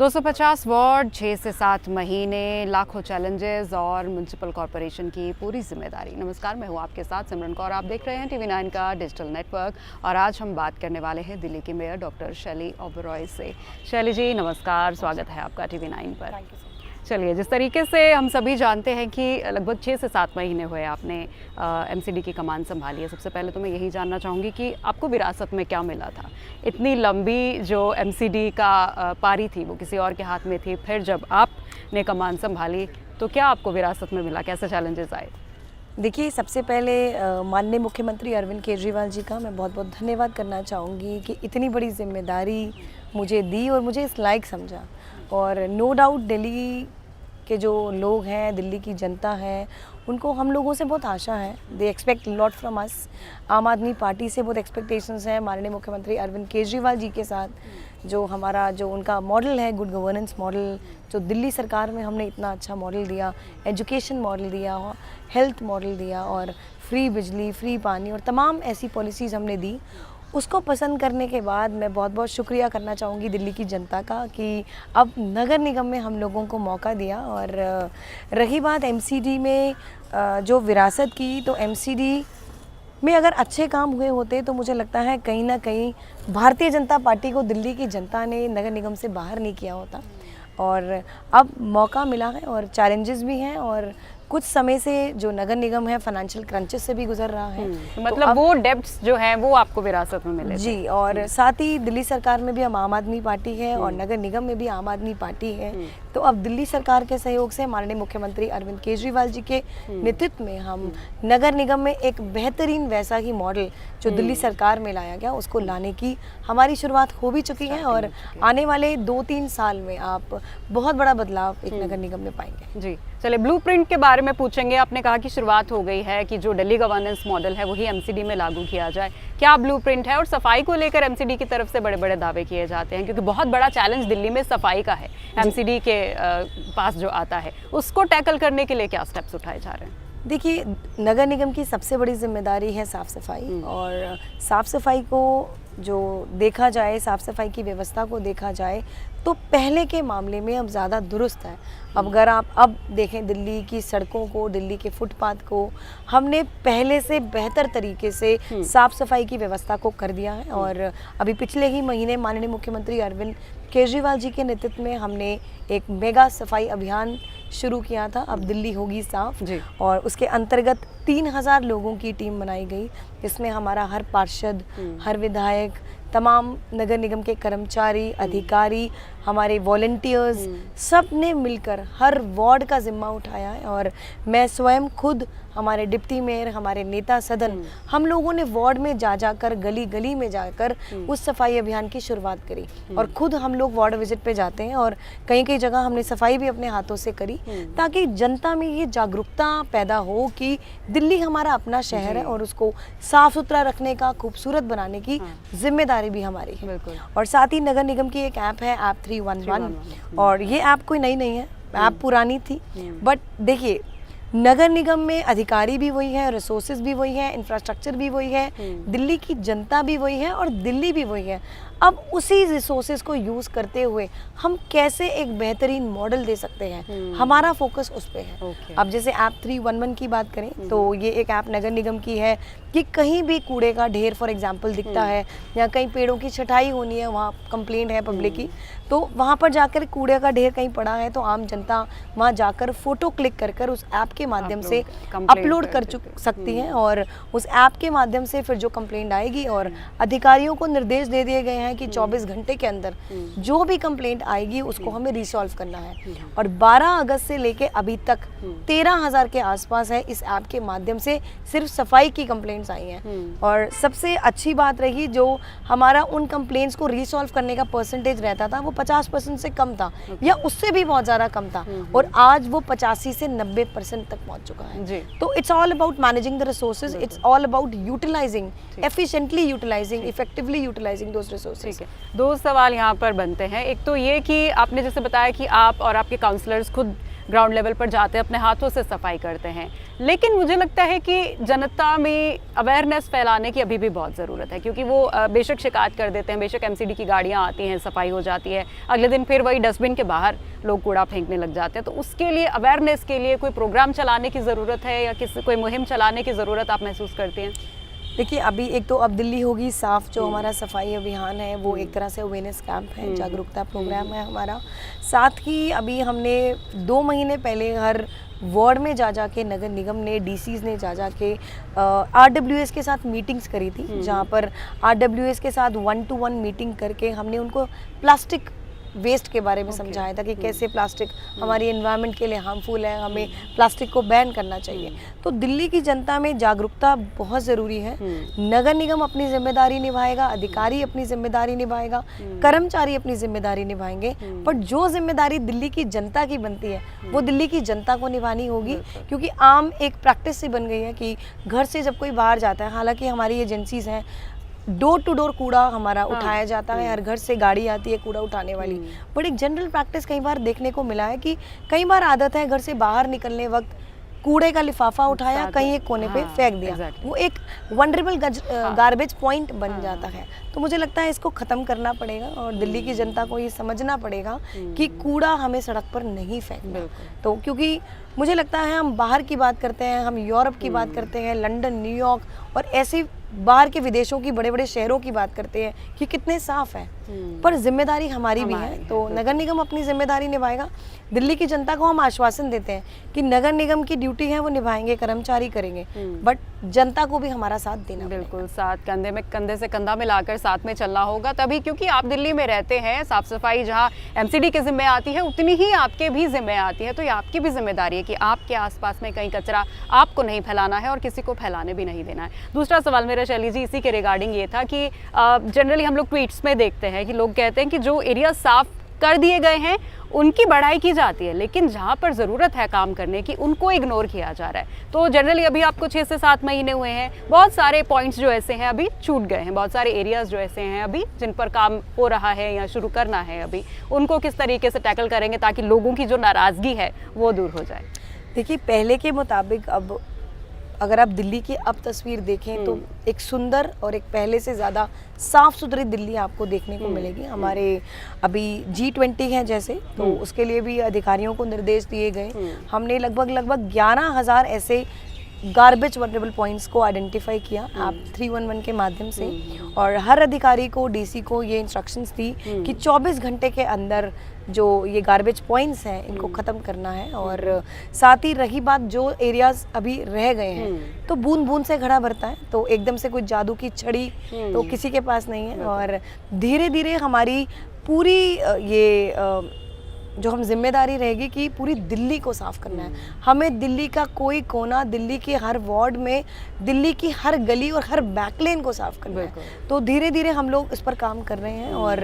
250 ward, 6 से 7 महीने, लाखों चैलेंजेस और म्यूनसिपल कॉरपोरेशन की पूरी जिम्मेदारी। नमस्कार, मैं हूँ आपके साथ सिमरन कौर। आप देख रहे हैं TV9 का डिजिटल नेटवर्क और आज हम बात करने वाले हैं दिल्ली की मेयर डॉक्टर शैली ओबेरॉय से। शैली जी नमस्कार, स्वागत है आपका TV9 पर। चलिए, जिस तरीके से हम सभी जानते हैं कि लगभग 6 से 7 महीने हुए आपने MCD की कमान संभाली है। सबसे पहले तो मैं यही जानना चाहूँगी कि आपको विरासत में क्या मिला था? इतनी लंबी जो MCD का पारी थी वो किसी और के हाथ में थी, फिर जब आपने कमान संभाली तो क्या आपको विरासत में मिला, कैसे चैलेंजेस आए? देखिए, सबसे पहले माननीय मुख्यमंत्री अरविंद केजरीवाल जी का मैं बहुत बहुत धन्यवाद करना चाहूँगी कि इतनी बड़ी जिम्मेदारी मुझे दी और मुझे इस लायक समझा। और नो डाउट दिल्ली के जो लोग हैं, दिल्ली की जनता है, उनको हम लोगों से बहुत आशा है। They expect lot from us. आम आदमी पार्टी से बहुत एक्सपेक्टेशंस हैं। माननीय मुख्यमंत्री अरविंद केजरीवाल जी के साथ जो उनका मॉडल है, गुड गवर्नेंस मॉडल, जो दिल्ली सरकार में हमने इतना अच्छा मॉडल दिया, एजुकेशन मॉडल दिया, हेल्थ मॉडल दिया और फ्री बिजली, फ्री पानी और तमाम ऐसी पॉलिसीज़ हमने दी, उसको पसंद करने के बाद मैं बहुत बहुत शुक्रिया करना चाहूँगी दिल्ली की जनता का कि अब नगर निगम में हम लोगों को मौका दिया। और रही बात MCD में जो विरासत की, तो MCD में अगर अच्छे काम हुए होते तो मुझे लगता है कहीं ना कहीं भारतीय जनता पार्टी को दिल्ली की जनता ने नगर निगम से बाहर नहीं किया होता। और अब मौका मिला है और चैलेंजेस भी हैं और कुछ समय से जो नगर निगम है फाइनेंशियल क्रंचेस से भी गुजर रहा है। तो मतलब वो डेब्ट्स जो हैं वो आपको विरासत में मिले जी। और साथ ही दिल्ली सरकार में भी हम आम आदमी पार्टी है और नगर निगम में भी आम आदमी पार्टी है। तो अब दिल्ली सरकार के सहयोग से माननीय मुख्यमंत्री अरविंद केजरीवाल जी के नेतृत्व में हम नगर निगम में एक बेहतरीन वैसा ही मॉडल जो दिल्ली सरकार में लाया गया उसको लाने की हमारी शुरुआत हो भी चुकी है। और आने वाले 2-3 साल में आप बहुत बड़ा बदलाव एक नगर निगम में पाएंगे। जी, चलिए, ब्लूप्रिंट के बारे में पूछेंगे। आपने कहा कि शुरुआत हो गई है कि जो दिल्ली गवर्नेंस मॉडल है वही MCD में लागू किया जाए। क्या ब्लूप्रिंट है? और सफाई को लेकर MCD की तरफ से बड़े बड़े दावे किए जाते हैं क्योंकि बहुत बड़ा चैलेंज दिल्ली में सफाई का है। MCD के पास जो आता है उसको टैकल करने के लिए क्या स्टेप्स उठाए जा रहे हैं? देखिए, नगर निगम की सबसे बड़ी जिम्मेदारी है साफ़ सफाई। और साफ़ सफाई को जो देखा जाए, साफ़ सफाई की व्यवस्था को देखा जाए तो पहले के मामले में अब ज़्यादा दुरुस्त है। अब अगर आप अब देखें दिल्ली की सड़कों को, दिल्ली के फुटपाथ को, हमने पहले से बेहतर तरीके से साफ़ सफाई की व्यवस्था को कर दिया है। और अभी पिछले ही महीने माननीय मुख्यमंत्री अरविंद केजरीवाल जी के नेतृत्व में हमने एक मेगा सफाई अभियान शुरू किया था, अब दिल्ली होगी साफ। और उसके अंतर्गत 3000 लोगों की टीम बनाई गई, जिसमें हमारा हर पार्षद, हर विधायक, तमाम नगर निगम के कर्मचारी, अधिकारी, हमारे वॉलंटियर्स, सब ने मिलकर हर वार्ड का जिम्मा उठाया है। और मैं स्वयं खुद, हमारे डिप्टी मेयर, हमारे नेता सदन, हम लोगों ने वार्ड में जाकर, गली गली में जाकर उस सफाई अभियान की शुरुआत करी। और खुद हम लोग वार्ड विजिट पे जाते हैं और कई कई जगह हमने सफाई भी अपने हाथों से करी ताकि जनता में ये जागरूकता पैदा हो कि दिल्ली हमारा अपना शहर है और उसको साफ सुथरा रखने का, खूबसूरत बनाने की जिम्मेदारी भी हमारी है। और साथ ही नगर निगम की एक ऐप है, ऐप 311। और ये ऐप कोई नई नहीं है, ऐप पुरानी थी, बट देखिए नगर निगम में अधिकारी भी वही है, रिसोर्सेज भी वही है, इंफ्रास्ट्रक्चर भी वही है, दिल्ली की जनता भी वही है और दिल्ली भी वही है। अब उसी रिसोर्सेज को यूज़ करते हुए हम कैसे एक बेहतरीन मॉडल दे सकते हैं, हमारा फोकस उस पे है। अब जैसे ऐप 311 की बात करें तो ये एक ऐप नगर निगम की है कि कहीं भी कूड़े का ढेर फॉर एग्जांपल दिखता है या कहीं पेड़ों की छटाई होनी है, वहाँ कंप्लेंट है पब्लिक की, तो वहाँ पर जाकर कूड़े का ढेर कहीं पड़ा है तो आम जनता वहाँ जाकर फ़ोटो क्लिक कर उस ऐप के माध्यम से अपलोड कर सकती हैं। और उस ऐप के माध्यम से फिर जो कंप्लेंट आएगी, और अधिकारियों को निर्देश दे दिए गए हैं कि 24 घंटे के अंदर जो भी कंप्लेंट आएगी उसको हमें रिसॉल्व करना है। और 12 अगस्त से लेके अभी तक 13,000 के आसपास है इस ऐप के माध्यम से सिर्फ सफाई की कंप्लेंट्स आई हैं। और सबसे अच्छी बात रही, जो हमारा उन कंप्लेंट्स को रिसॉल्व करने का परसेंटेज रहता था वो 50% से कम था या उससे भी बहुत ज़्यादा कम था, और आज वो 85 से 90% तक पहुंच चुका है। तो it's all about managing the resources, it's all about utilising, efficiently utilising, effectively utilising those resources. ठीक है, 2 सवाल यहाँ पर बनते हैं। एक तो ये कि आपने जैसे बताया कि आप और आपके काउंसलर्स खुद ग्राउंड लेवल पर जाते हैं, अपने हाथों से सफाई करते हैं। लेकिन मुझे लगता है कि जनता में अवेयरनेस फैलाने की अभी भी बहुत ज़रूरत है, क्योंकि वो बेशक शिकायत कर देते हैं, बेशक एमसीडी की गाड़ियाँ आती हैं, सफाई हो जाती है, अगले दिन फिर वही डस्टबिन के बाहर लोग कूड़ा फेंकने लग जाते हैं। तो उसके लिए अवेयरनेस के लिए कोई प्रोग्राम चलाने की ज़रूरत है या कोई मुहिम चलाने की ज़रूरत आप महसूस करती हैं? देखिए, अभी एक तो अब दिल्ली होगी साफ, जो हमारा सफाई अभियान है वो एक तरह से अवेयरनेस कैंप है, जागरूकता प्रोग्राम है हमारा। साथ ही अभी हमने 2 महीने पहले हर वार्ड में जा के नगर निगम ने, डीसीज ने जा के आरडब्ल्यूएस के साथ मीटिंग्स करी थी, जहाँ पर आरडब्ल्यूएस के साथ 1-to-1 मीटिंग करके हमने उनको प्लास्टिक वेस्ट के बारे में समझाया था कि कैसे प्लास्टिक हमारी एनवायरनमेंट के लिए हार्मफुल है, हमें प्लास्टिक को बैन करना चाहिए। तो दिल्ली की जनता में जागरूकता बहुत ज़रूरी है। नगर निगम अपनी जिम्मेदारी निभाएगा, अधिकारी अपनी जिम्मेदारी निभाएगा, कर्मचारी अपनी जिम्मेदारी निभाएंगे, पर जो जिम्मेदारी दिल्ली की जनता की बनती है वो दिल्ली की जनता को निभानी होगी, क्योंकि आम एक प्रैक्टिस सी बन गई है कि घर से जब कोई बाहर जाता है, हालांकि हमारी एजेंसीज हैं, डोर टू डोर कूड़ा हमारा उठाया जाता है, हर घर से गाड़ी आती है कूड़ा उठाने वाली, बट एक जनरल प्रैक्टिस कई बार देखने को मिला है कि कई बार आदत है घर से बाहर निकलने वक्त कूड़े का लिफाफा उठाया, कहीं एक कोने पे फेंक दिया, वो एक वनरेबल गार्बेज पॉइंट बन जाता है। तो मुझे लगता है इसको ख़त्म करना पड़ेगा और दिल्ली की जनता को ये समझना पड़ेगा कि कूड़ा हमें सड़क पर नहीं फेंकना। तो क्योंकि मुझे लगता है हम बाहर की बात करते हैं, हम यूरोप की बात करते हैं, लंदन, न्यूयॉर्क और ऐसे बाहर के विदेशों की, बड़े बड़े शहरों की बात करते हैं कि कितने साफ है, पर जिम्मेदारी हमारी भी है। तो नगर निगम अपनी जिम्मेदारी निभाएगा। दिल्ली की जनता को हम आश्वासन देते हैं कि नगर निगम की ड्यूटी है वो निभाएंगे, कर्मचारी करेंगे, बट जनता को भी हमारा साथ देना। बिल्कुल, साथ कंधे से कंधा मिलाकर साथ में चलना होगा तभी, क्योंकि आप दिल्ली में रहते हैं, साफ सफाई जहाँ एमसीडी के जिम्मे आती है उतनी ही आपके भी जिम्मे आती है। तो ये आपकी भी जिम्मेदारी है कि आपके आसपास में कहीं कचरा आपको नहीं फैलाना है और किसी को फैलाने भी नहीं देना है। दूसरा सवाल मेरा शैली जी इसी के रिगार्डिंग ये था कि जनरली हम लोग ट्वीट्स में देखते हैं कि लोग कहते हैं कि जो एरिया साफ कर दिए गए हैं उनकी बढ़ाई की जाती है, लेकिन जहाँ पर ज़रूरत है काम करने की उनको इग्नोर किया जा रहा है। तो जनरली अभी आपको 6 से 7 महीने हुए हैं, बहुत सारे पॉइंट्स जो ऐसे हैं अभी छूट गए हैं, बहुत सारे एरियाज़ जो ऐसे हैं अभी जिन पर काम हो रहा है या शुरू करना है अभी, उनको किस तरीके से टैकल करेंगे ताकि लोगों की जो नाराज़गी है वो दूर हो जाए? देखिए, पहले के मुताबिक अब अगर आप दिल्ली की अब तस्वीर देखें तो एक सुंदर और एक पहले से ज़्यादा साफ़ सुथरी दिल्ली आपको देखने को मिलेगी। हमारे अभी G20 है जैसे, तो उसके लिए भी अधिकारियों को निर्देश दिए गए। हमने लगभग 11,000 ऐसे गार्बेज वनरेबल पॉइंट्स को आइडेंटिफाई किया आप 311 के माध्यम से, और हर अधिकारी को, डीसी को ये इंस्ट्रक्शंस दी कि 24 घंटे के अंदर जो ये गार्बेज पॉइंट्स हैं इनको ख़त्म करना है। और साथ ही रही बात जो एरियाज़ अभी रह गए हैं, तो बूंद बूंद से घड़ा भरता है, तो एकदम से कोई जादू की छड़ी तो किसी के पास नहीं है। और धीरे धीरे हमारी पूरी ये जो हम जिम्मेदारी रहेगी कि पूरी दिल्ली को साफ करना है। हमें दिल्ली का कोई कोना, दिल्ली के हर वार्ड में, दिल्ली की हर गली और हर बैकलेन को साफ करना है। तो धीरे धीरे हम लोग इस पर काम कर रहे हैं और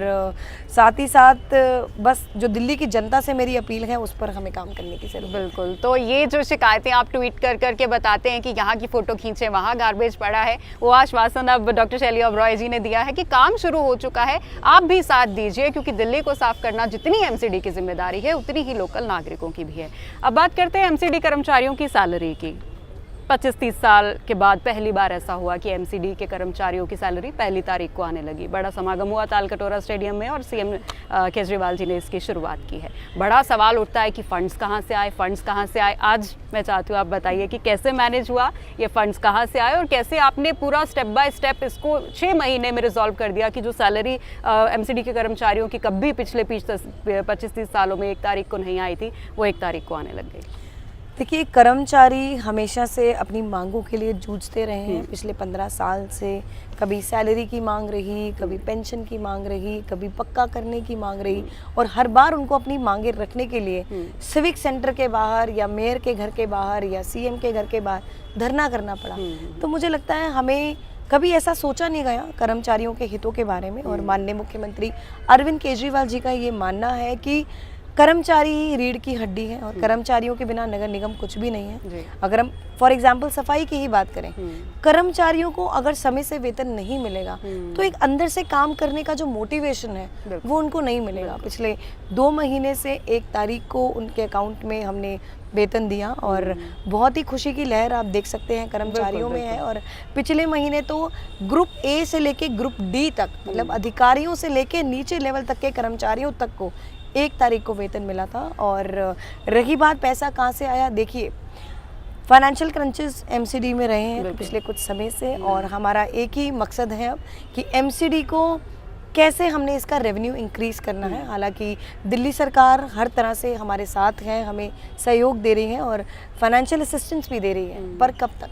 साथ ही साथ बस जो दिल्ली की जनता से मेरी अपील है उस पर हमें काम करने की जरूरत है। बिल्कुल, तो ये जो शिकायतें आप ट्वीट कर करके बताते हैं कि यहाँ की फ़ोटो खींचे वहाँ गार्बेज पड़ा है, वो आश्वासन अब डॉक्टर शैली ओबरॉय जी ने दिया है कि काम शुरू हो चुका है। आप भी साथ दीजिए, क्योंकि दिल्ली को साफ करना जितनी एमसीडी की जिम्मेदारी है उतनी ही लोकल नागरिकों की भी है। अब बात करते हैं एमसीडी कर्मचारियों की सैलरी की। 25-30 साल के बाद पहली बार ऐसा हुआ कि एमसीडी के कर्मचारियों की सैलरी 1 तारीख को आने लगी। बड़ा समागम हुआ तालकटोरा स्टेडियम में और सीएम केजरीवाल जी ने इसकी शुरुआत की है। बड़ा सवाल उठता है कि फंड्स कहाँ से आए, फंड्स कहाँ से आए। आज मैं चाहती हूँ आप बताइए कि कैसे मैनेज हुआ, ये फंड्स कहाँ से आए और कैसे आपने पूरा स्टेप बाय स्टेप इसको 6 महीने में रिजॉल्व कर दिया कि जो सैलरी एमसीडी के कर्मचारियों की कभी पिछले 25-30 सालों में 1 तारीख को नहीं आई थी, वो 1 तारीख को आने लग गई। देखिए, कर्मचारी हमेशा से अपनी मांगों के लिए जूझते रहे हैं पिछले 15 साल से। कभी सैलरी की मांग रही, कभी पेंशन की मांग रही, कभी पक्का करने की मांग रही, और हर बार उनको अपनी मांगे रखने के लिए सिविक सेंटर के बाहर या मेयर के घर के बाहर या सीएम के घर के बाहर धरना करना पड़ा। तो मुझे लगता है हमें कभी ऐसा सोचा नहीं गया कर्मचारियों के हितों के बारे में। और माननीय मुख्यमंत्री अरविंद केजरीवाल जी का ये मानना है कि कर्मचारी ही रीढ़ की हड्डी है और कर्मचारियों के बिना नगर निगम कुछ भी नहीं है। अगर हम फॉर एग्जाम्पल सफाई की ही बात करें, कर्मचारियों को अगर समय से वेतन नहीं मिलेगा तो एक अंदर से काम करने का जो मोटिवेशन है वो उनको नहीं मिलेगा। पिछले 2 महीने से 1 तारीख को उनके अकाउंट में हमने वेतन दिया और बहुत ही खुशी की लहर आप देख सकते हैं कर्मचारियों में है। और पिछले महीने तो ग्रुप ए से लेके ग्रुप डी तक, मतलब अधिकारियों से लेके नीचे लेवल तक के कर्मचारियों तक को 1 तारीख को वेतन मिला था। और रही बात पैसा कहाँ से आया, देखिए फाइनेंशियल क्रंचेस एमसीडी में रहे हैं पिछले कुछ समय से और हमारा एक ही मकसद है अब कि एमसीडी को कैसे हमने इसका रेवेन्यू इंक्रीज़ करना है। हालांकि दिल्ली सरकार हर तरह से हमारे साथ है, हमें सहयोग दे रही है और फाइनेंशियल असिस्टेंस भी दे रही है, पर कब तक,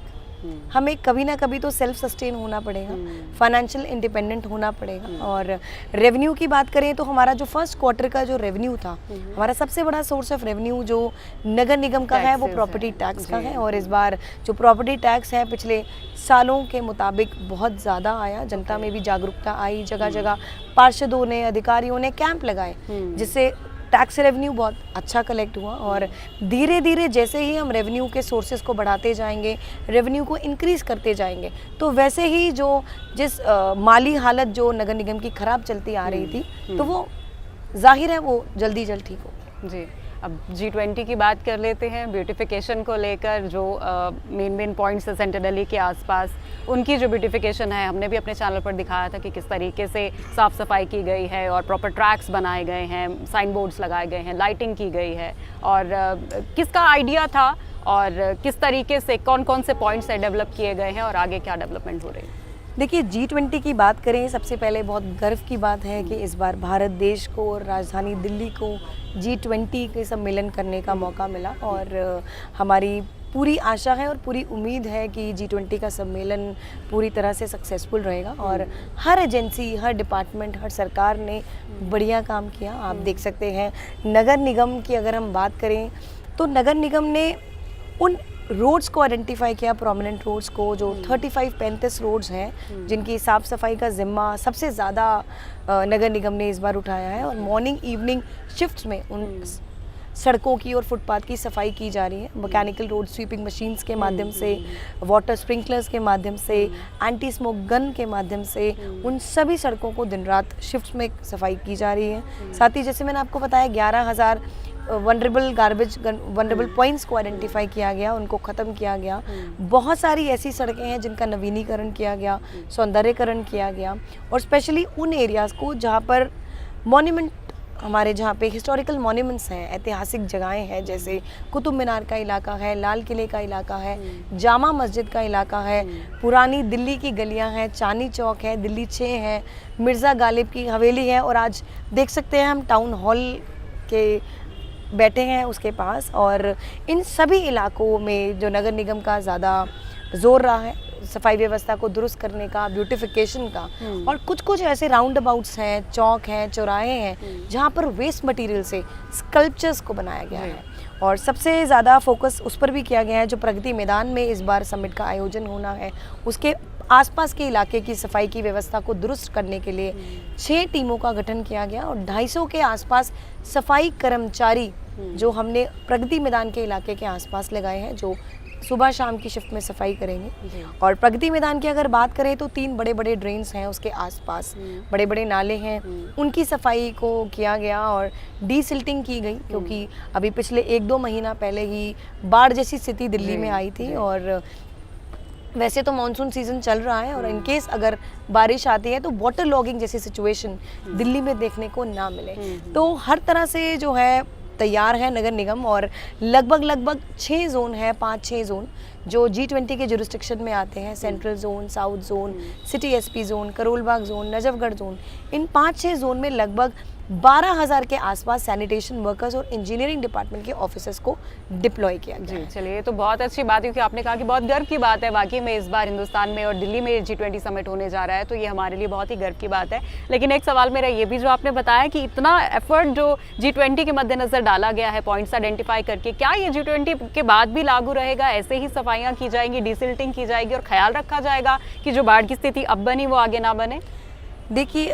हमें कभी ना कभी तो सेल्फ सस्टेन होना पड़ेगा, फाइनेंशियल इंडिपेंडेंट होना पड़ेगा। और रेवेन्यू की बात करें तो हमारा जो फर्स्ट क्वार्टर का जो रेवेन्यू था, हमारा सबसे बड़ा सोर्स ऑफ रेवेन्यू जो नगर निगम का है वो प्रॉपर्टी टैक्स का है। और इस बार जो प्रॉपर्टी टैक्स है पिछले सालों के मुताबिक बहुत ज़्यादा आया, जनता में भी जागरूकता आई, जगह जगह पार्षदों ने, अधिकारियों ने कैंप लगाए जिससे टैक्स रेवेन्यू बहुत अच्छा कलेक्ट हुआ। और धीरे धीरे जैसे ही हम रेवेन्यू के सोर्सेज को बढ़ाते जाएंगे, रेवेन्यू को इंक्रीज़ करते जाएंगे, तो वैसे ही जिस माली हालत जो नगर निगम की ख़राब चलती आ रही थी तो वो जाहिर है वो जल्दी ठीक हो। जी, अब G20 की बात कर लेते हैं। ब्यूटिफिकेशन को लेकर जो मेन पॉइंट्स है सेंट्रल दिल्ली के आसपास, उनकी जो ब्यूटिफिकेशन है, हमने भी अपने चैनल पर दिखाया था कि किस तरीके से साफ़ सफाई की गई है और प्रॉपर ट्रैक्स बनाए गए हैं, साइन बोर्ड्स लगाए गए हैं, लाइटिंग की गई है। और किसका आइडिया था और किस तरीके से कौन कौन से पॉइंट्स डेवलप किए गए हैं और आगे क्या डेवलपमेंट हो रही है? देखिए G20 की बात करें, सबसे पहले बहुत गर्व की बात है कि इस बार भारत देश को और राजधानी दिल्ली को G20 के सम्मेलन करने का मौका मिला। और हमारी पूरी आशा है और पूरी उम्मीद है कि G20 का सम्मेलन पूरी तरह से सक्सेसफुल रहेगा। और हर एजेंसी, हर डिपार्टमेंट, हर सरकार ने बढ़िया काम किया। आप देख सकते हैं नगर निगम की अगर हम बात करें तो नगर निगम ने उन रोड्स को आइडेंटिफाई किया, प्रोमिनेंट रोड्स को, जो 35 रोड्स हैं जिनकी साफ़ सफाई का जिम्मा सबसे ज़्यादा नगर निगम ने इस बार उठाया है। और मॉर्निंग इवनिंग शिफ्ट्स में उन सड़कों की और फुटपाथ की सफाई की जा रही है, मैकेनिकल रोड स्वीपिंग मशीन्स के माध्यम से, वाटर स्प्रिंकलर्स के माध्यम से, एंटी स्मोक गन के माध्यम से उन सभी सड़कों को दिन रात शिफ्ट्स में सफाई की जा रही है। साथ ही जैसे मैंने आपको बताया 11,000 वनरेबल पॉइंट्स को आइडेंटिफाई किया गया, उनको ख़त्म किया गया। बहुत सारी ऐसी सड़कें हैं जिनका नवीनीकरण किया गया, सौंदर्यकरण किया गया। और स्पेशली उन एरियाज़ को जहाँ पर मॉन्यूमेंट, हमारे जहाँ पे हिस्टोरिकल मॉन्यूमेंट्स हैं, ऐतिहासिक जगहें हैं, जैसे कुतुब मीनार का इलाका है, लाल किले का इलाका है, जामा मस्जिद का इलाका है, पुरानी दिल्ली की गलियाँ हैं, चांदनी चौक है, दिल्ली 6 है, मिर्ज़ा गालिब की हवेली है। और आज देख सकते हैं हम टाउन हॉल के बैठे हैं उसके पास। और इन सभी इलाकों में जो नगर निगम का ज़्यादा जोर रहा है सफाई व्यवस्था को दुरुस्त करने का, ब्यूटिफिकेशन का। और कुछ ऐसे राउंड अबाउट्स हैं, चौक हैं, चौराहे हैं जहाँ पर वेस्ट मटेरियल से स्कल्पचर्स को बनाया गया है। और सबसे ज़्यादा फोकस उस पर भी किया गया है जो प्रगति मैदान में इस बार समिट का आयोजन होना है, उसके आसपास के इलाके की सफाई की व्यवस्था को दुरुस्त करने के लिए 6 टीमों का गठन किया गया और 250 के आसपास सफाई कर्मचारी जो हमने प्रगति मैदान के इलाके के आसपास लगाए हैं, जो सुबह शाम की शिफ्ट में सफाई करेंगे। और प्रगति मैदान की अगर बात करें तो 3 बड़े ड्रेन्स हैं उसके आसपास, बड़े नाले हैं, उनकी सफाई को किया गया और डीसिल्टिंग की गई, क्योंकि अभी पिछले 1-2 महीना पहले ही बाढ़ जैसी स्थिति दिल्ली में आई थी। और वैसे तो मानसून सीज़न चल रहा है और इनकेस अगर बारिश आती है तो वाटर लॉगिंग जैसी सिचुएशन दिल्ली में देखने को ना मिले। तो हर तरह से जो है तैयार है नगर निगम। और लगभग 6 जोन है, 5-6 जोन जो G20 के जुरिस्डिक्शन में आते हैं, central zone, south zone, city SP zone, Karol Bagh zone, Najafgarh zone. इन 5-6 जोन में लगभग 12,000 के आसपास सैनिटेशन वर्कर्स और इंजीनियरिंग डिपार्टमेंट के ऑफिसर्स को डिप्लॉय किया गया है। चलिए, तो बहुत अच्छी बात है, क्योंकि आपने कहा कि बहुत गर्व की बात है वाकई में इस बार हिंदुस्तान में और दिल्ली में G20 समिट होने जा रहा है, तो ये हमारे लिए बहुत ही गर्व की बात है। लेकिन एक सवाल मेरा ये भी, जो आपने बताया कि इतना एफर्ट जो G20 के मद्देनजर डाला गया है पॉइंट्स आइडेंटिफाई करके, क्या ये G20 के बाद भी लागू रहेगा? ऐसे ही सफाइयाँ की जाएंगी, डिसिल्टिंग की जाएगी और ख्याल रखा जाएगा कि जो बाढ़ की स्थिति अब बनी वो आगे ना बने? देखिए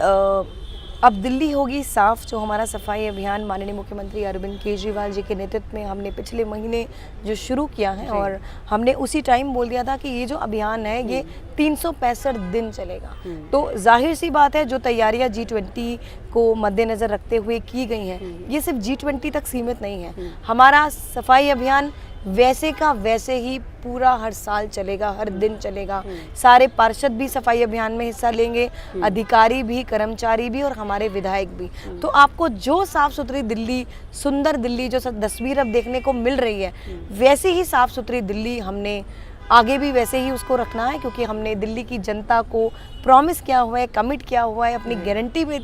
अब दिल्ली होगी साफ, जो हमारा सफाई अभियान माननीय मुख्यमंत्री अरविंद केजरीवाल जी के नेतृत्व में हमने पिछले महीने जो शुरू किया है, और हमने उसी टाइम बोल दिया था कि ये जो अभियान है ये 365 दिन चलेगा। तो जाहिर सी बात है, जो तैयारियां G20 को मद्देनज़र रखते हुए की गई हैं, ये सिर्फ G20 तक सीमित नहीं है। हमारा सफाई अभियान वैसे का वैसे ही पूरा हर साल चलेगा, हर दिन चलेगा। सारे पार्षद भी सफाई अभियान में हिस्सा लेंगे, अधिकारी भी, कर्मचारी भी और हमारे विधायक भी। तो आपको जो साफ सुथरी दिल्ली, सुंदर दिल्ली जो तस्वीर अब देखने को मिल रही है, वैसे ही साफ सुथरी दिल्ली हमने आगे भी वैसे ही उसको रखना है, क्योंकि हमने दिल्ली की जनता को प्रॉमिस किया हुआ है, कमिट किया हुआ है, अपनी गारंटी में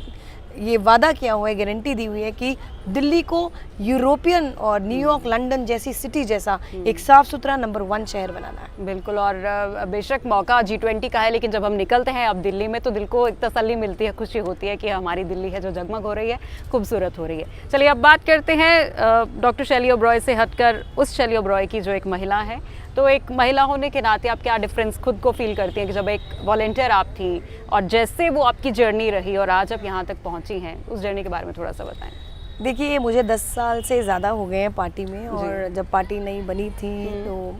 ये वादा किया हुआ है, गारंटी दी हुई है कि दिल्ली को यूरोपियन और न्यूयॉर्क, लंदन जैसी सिटी जैसा एक साफ सुथरा नंबर 1 शहर बनाना है। बिल्कुल, और बेशक मौका G20 का है, लेकिन जब हम निकलते हैं अब दिल्ली में तो दिल को एक तसल्ली मिलती है, खुशी होती है कि हमारी दिल्ली है जो जगमग हो रही है, खूबसूरत हो रही है। चलिए अब बात करते हैं डॉक्टर शैली ओबरॉय से हटकर उस शैली ओबरॉय की जो एक महिला है। तो एक महिला होने के नाते आप क्या डिफरेंस खुद को फील करती हैं कि जब एक वॉलंटियर आप थी और जैसे वो आपकी जर्नी रही और आज आप यहाँ तक पहुँची हैं, उस जर्नी के बारे में थोड़ा सा बताएं। देखिए, मुझे 10 साल से ज़्यादा हो गए हैं पार्टी में, और जब पार्टी नई बनी थी तो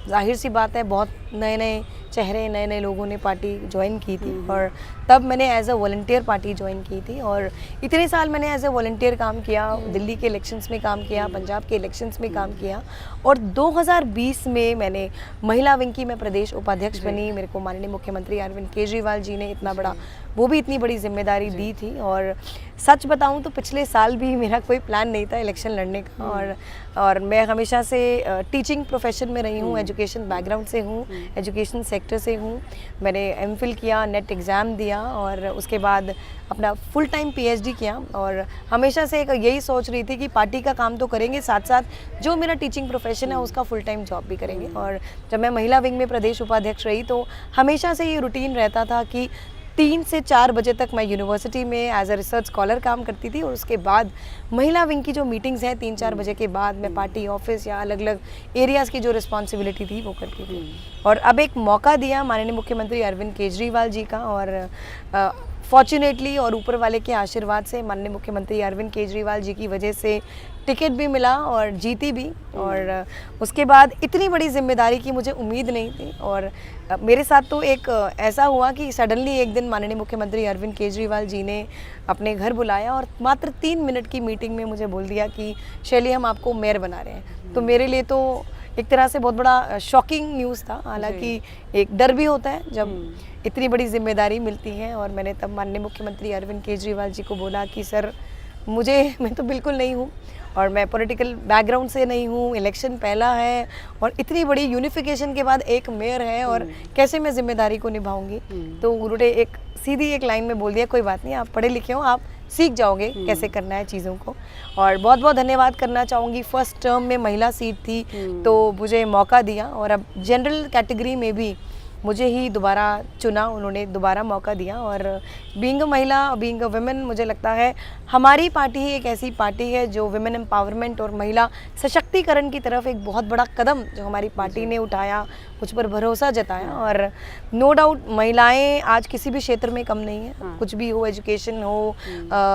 जाहिर सी बात है बहुत नए नए चेहरे, नए नए लोगों ने पार्टी ज्वाइन की थी, और तब मैंने as a volunteer party join की थी। और इतने साल मैंने एज अ वॉलंटियर काम किया, दिल्ली के इलेक्शंस में काम किया, पंजाब के इलेक्शंस में काम किया, और 2020 में मैंने महिला विंग की मैं प्रदेश उपाध्यक्ष बनी। मेरे को माननीय मुख्यमंत्री अरविंद केजरीवाल जी ने इतना बड़ा, वो भी इतनी बड़ी जिम्मेदारी दी थी। और सच बताऊं तो पिछले साल भी मेरा कोई प्लान नहीं था इलेक्शन लड़ने का, और मैं हमेशा से टीचिंग प्रोफेशन में रही हूँ, एजुकेशन बैकग्राउंड से हूँ, एजुकेशन सेक्टर से हूँ। मैंने एमफिल किया, नेट एग्ज़ाम दिया, और उसके बाद अपना फुल टाइम PhD किया, और हमेशा से यही सोच रही थी कि पार्टी का काम तो करेंगे, साथ साथ जो मेरा टीचिंग प्रोफेशन है उसका फुल टाइम जॉब भी करेंगे। और जब मैं महिला विंग में प्रदेश उपाध्यक्ष रही तो हमेशा से ये रूटीन रहता था कि 3 से 4 बजे तक मैं यूनिवर्सिटी में एज अ रिसर्च स्कॉलर काम करती थी, और उसके बाद महिला विंग की जो मीटिंग्स हैं 3-4 बजे के बाद मैं पार्टी ऑफिस या अलग अलग एरियाज़ की जो रिस्पॉन्सिबिलिटी थी वो करती थी। और अब एक मौका दिया माननीय मुख्यमंत्री अरविंद केजरीवाल जी का, और फॉर्चुनेटली और ऊपर वाले के आशीर्वाद से माननीय मुख्यमंत्री अरविंद केजरीवाल जी की वजह से टिकट भी मिला और जीती भी। और उसके बाद इतनी बड़ी जिम्मेदारी की मुझे उम्मीद नहीं थी, और मेरे साथ तो एक ऐसा हुआ कि सडनली एक दिन माननीय मुख्यमंत्री अरविंद केजरीवाल जी ने अपने घर बुलाया और मात्र 3 मिनट की मीटिंग में मुझे बोल दिया कि शैली, हम आपको मेयर बना रहे हैं। तो मेरे लिए तो एक तरह से बहुत बड़ा शॉकिंग न्यूज़ था। हालांकि एक डर भी होता है जब इतनी बड़ी जिम्मेदारी मिलती है, और मैंने तब माननीय मुख्यमंत्री अरविंद केजरीवाल जी को बोला कि सर, मैं तो बिल्कुल नहीं हूँ, और मैं पॉलिटिकल बैकग्राउंड से नहीं हूँ, इलेक्शन पहला है और इतनी बड़ी यूनिफिकेशन के बाद एक मेयर है, और कैसे मैं जिम्मेदारी को निभाऊंगी। तो उन्होंने सीधी एक लाइन में बोल दिया, कोई बात नहीं, आप पढ़े लिखे हो, आप सीख जाओगे कैसे करना है चीज़ों को। और बहुत बहुत धन्यवाद करना चाहूँगी, फर्स्ट टर्म में महिला सीट थी तो मुझे मौका दिया, और अब जनरल कैटेगरी में भी मुझे ही दोबारा चुना, उन्होंने दोबारा मौका दिया। और बीइंग अ महिला, बीइंग अ वुमेन, मुझे लगता है हमारी पार्टी ही एक ऐसी पार्टी है जो वुमेन एम्पावरमेंट और महिला सशक्तिकरण की तरफ एक बहुत बड़ा कदम जो हमारी पार्टी ने उठाया, मुझ पर भरोसा जताया। और नो डाउट महिलाएं आज किसी भी क्षेत्र में कम नहीं है, कुछ भी हो, एजुकेशन हो,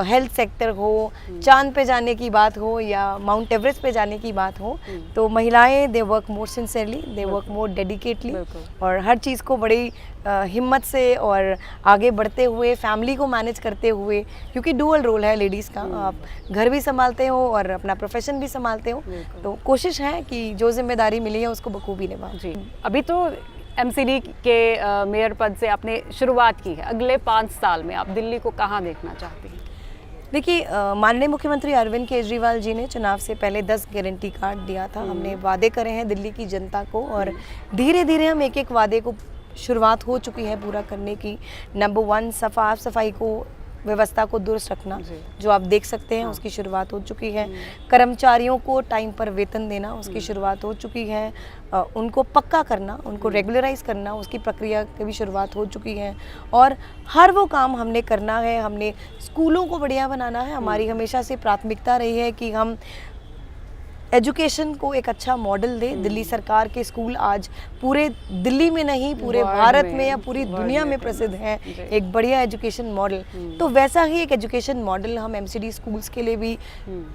हेल्थ सेक्टर हो, चांद पे जाने की बात हो या माउंट एवरेस्ट पे जाने की बात हो, तो महिलाएं they work more sincerely, they work more dedicatedly, और हर चीज़ को बड़ी हिम्मत से और आगे बढ़ते हुए, फैमिली को मैनेज करते हुए, क्योंकि डुअल रोल है लेडीज़ का, आप घर भी संभालते हो और अपना प्रोफेशन भी संभालते हो, तो कोशिश है कि जो जिम्मेदारी मिली है उसको बखूबी निभाओ। जी, अभी तो MCD के मेयर पद से आपने शुरुआत की है, अगले 5 साल में आप दिल्ली को कहाँ देखना चाहती हैं? देखिए, माननीय मुख्यमंत्री अरविंद केजरीवाल जी ने चुनाव से पहले 10 गारंटी कार्ड दिया था। हमने वादे करे हैं दिल्ली की जनता को, और धीरे धीरे हम एक एक वादे को शुरुआत हो चुकी है पूरा करने की। नंबर 1, साफ सफाई को, व्यवस्था को दुरुस्त रखना, जो आप देख सकते हैं उसकी शुरुआत हो चुकी है। कर्मचारियों को टाइम पर वेतन देना, उसकी शुरुआत हो चुकी है। उनको पक्का करना, उनको रेगुलराइज करना, उसकी प्रक्रिया की भी शुरुआत हो चुकी है। और हर वो काम हमने करना है। हमने स्कूलों को बढ़िया बनाना है। हमारी हमेशा से प्राथमिकता रही है कि हम एजुकेशन को एक अच्छा मॉडल दे। दिल्ली सरकार के स्कूल आज पूरे दिल्ली में नहीं पूरे भारत में या पूरी दुनिया में प्रसिद्ध हैं, एक बढ़िया एजुकेशन मॉडल। तो वैसा ही एक एजुकेशन मॉडल हम एमसीडी स्कूल्स के लिए भी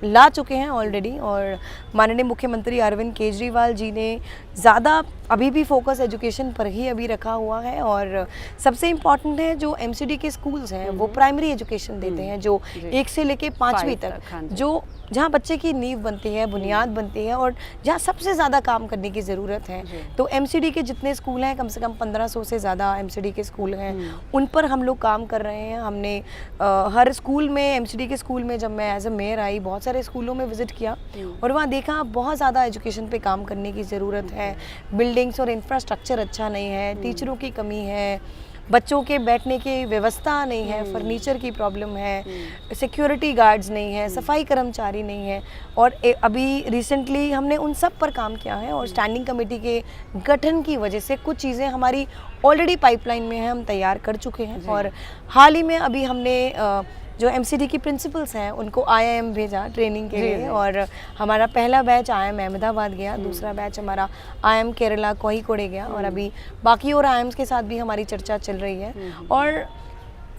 ला चुके हैं ऑलरेडी। और माननीय मुख्यमंत्री अरविंद केजरीवाल जी ने ज़्यादा अभी भी फोकस एजुकेशन पर ही अभी रखा हुआ है। और सबसे इम्पॉर्टेंट है जो एमसीडी के स्कूल्स हैं वो प्राइमरी एजुकेशन देते हैं, जो 1 से लेके 5वीं तक, जो जहाँ बच्चे की नींव बनती है, बुनियाद बनती है और जहाँ सबसे ज़्यादा काम करने की ज़रूरत है। तो एमसीडी के जितने स्कूल हैं, कम से कम 1500 से ज़्यादा एमसीडी के स्कूल हैं, उन पर हम लोग काम कर रहे हैं। हमने हर स्कूल में, एमसीडी के स्कूल में जब मैं एज अ मेयर आई, बहुत सारे स्कूलों में विज़िट किया और वहाँ देखा बहुत ज़्यादा एजुकेशन पे काम करने की ज़रूरत है। बिल्डिंग्स और इंफ्रास्ट्रक्चर अच्छा नहीं है, टीचरों की कमी है, बच्चों के बैठने की व्यवस्था नहीं है, फर्नीचर की प्रॉब्लम है, सिक्योरिटी गार्ड्स नहीं है, सफाई कर्मचारी नहीं है। और अभी रिसेंटली हमने उन सब पर काम किया है और स्टैंडिंग कमेटी के गठन की वजह से कुछ चीज़ें हमारी ऑलरेडी पाइपलाइन में हैं, हम तैयार कर चुके हैं। और हाल ही में अभी हमने जो एमसीडी की प्रिंसिपल्स हैं उनको आईआईएम भेजा ट्रेनिंग के लिए। और हमारा पहला बैच आईआईएम अहमदाबाद गया, दूसरा बैच हमारा आईआईएम केरला कोझिकोड गया और अभी बाकी और आईआईएम्स के साथ भी हमारी चर्चा चल रही है। और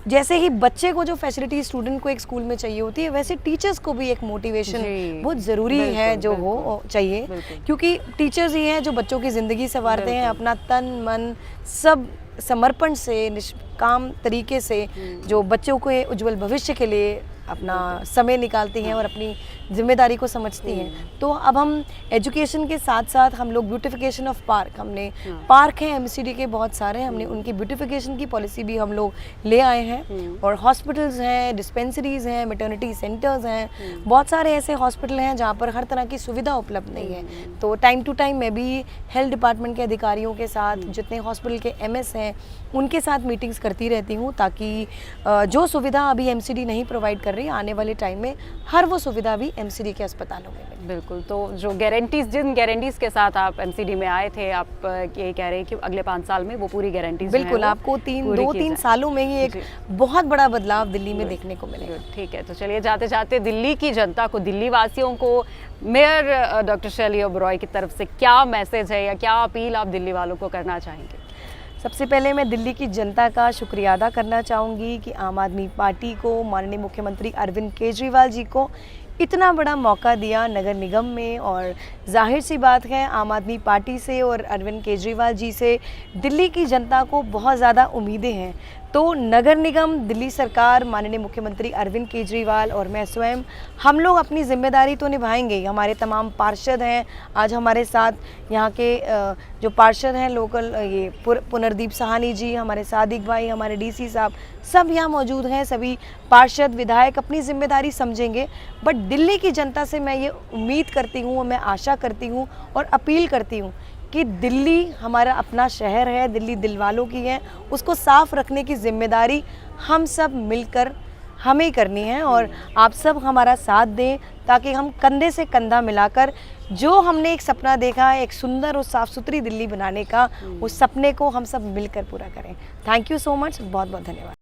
जैसे ही बच्चे को जो फैसिलिटी स्टूडेंट को एक स्कूल में चाहिए होती है, वैसे टीचर्स को भी एक मोटिवेशन बहुत ज़रूरी है जो हो चाहिए, क्योंकि टीचर्स ही हैं जो बच्चों की ज़िंदगी संवारते हैं, अपना तन मन सब समर्पण से, निष्काम तरीके से जो बच्चों के उज्जवल भविष्य के लिए अपना समय निकालती हैं और अपनी जिम्मेदारी को समझती हैं। तो अब हम एजुकेशन के साथ साथ हम लोग ब्यूटिफिकेशन ऑफ पार्क, हमने पार्क हैं एमसीडी के बहुत सारे, हमने उनकी ब्यूटिफिकेशन की पॉलिसी भी हम लोग ले आए हैं। और हॉस्पिटल्स हैं, डिस्पेंसरीज हैं, मैटरनिटी सेंटर्स हैं, बहुत सारे ऐसे हॉस्पिटल हैं जहाँ पर हर तरह की सुविधा उपलब्ध नहीं है। तो टाइम टू टाइम मैं भी हेल्थ डिपार्टमेंट के अधिकारियों के साथ, जितने हॉस्पिटल के एमएस हैं उनके साथ मीटिंग्स करती रहती हूँ, ताकि जो सुविधा अभी एमसीडी नहीं प्रोवाइड कर रही, आने वाले टाइम में हर वो सुविधा भी एमसीडी के अस्पतालों में मिले। बिल्कुल। तो जो गारंटीज, जिन गारंटीज के साथ आप एमसीडी में आए थे, आप ये कह रहे हैं कि अगले 5 साल में वो पूरी गारंटीज बिल्कुल आपको 2-3 सालों में ही एक बहुत बड़ा बदलाव दिल्ली में देखने को मिलेगा। ठीक है, तो चलिए जाते जाते दिल्ली की जनता को, दिल्ली वासियों को मेयर डॉक्टर शैली ओबरॉय की तरफ से क्या मैसेज है या क्या अपील आप दिल्ली वालों को करना चाहेंगे? सबसे पहले मैं दिल्ली की जनता का शुक्रिया अदा करना चाहूँगी कि आम आदमी पार्टी को, माननीय मुख्यमंत्री अरविंद केजरीवाल जी को इतना बड़ा मौका दिया नगर निगम में। और जाहिर सी बात है, आम आदमी पार्टी से और अरविंद केजरीवाल जी से दिल्ली की जनता को बहुत ज़्यादा उम्मीदें हैं। तो नगर निगम, दिल्ली सरकार, माननीय मुख्यमंत्री अरविंद केजरीवाल और मैं स्वयं, हम लोग अपनी जिम्मेदारी तो निभाएंगे ही। हमारे तमाम पार्षद हैं आज हमारे साथ, यहाँ के जो पार्षद हैं लोकल, ये पुनर्दीप साहनी जी, हमारे सादिक भाई, हमारे डीसी साहब, सब यहाँ मौजूद हैं। सभी पार्षद, विधायक अपनी जिम्मेदारी समझेंगे। बट दिल्ली की जनता से मैं ये उम्मीद करती हूँ, मैं आशा करती हूँ और अपील करती हूँ कि दिल्ली हमारा अपना शहर है, दिल्ली दिल वालों की है, उसको साफ रखने की जिम्मेदारी हम सब मिलकर हमें ही करनी है। और आप सब हमारा साथ दें ताकि हम कंधे से कंधा मिलाकर जो हमने एक सपना देखा है, एक सुंदर और साफ़ सुथरी दिल्ली बनाने का, उस सपने को हम सब मिलकर पूरा करें। थैंक यू सो मच, बहुत बहुत धन्यवाद।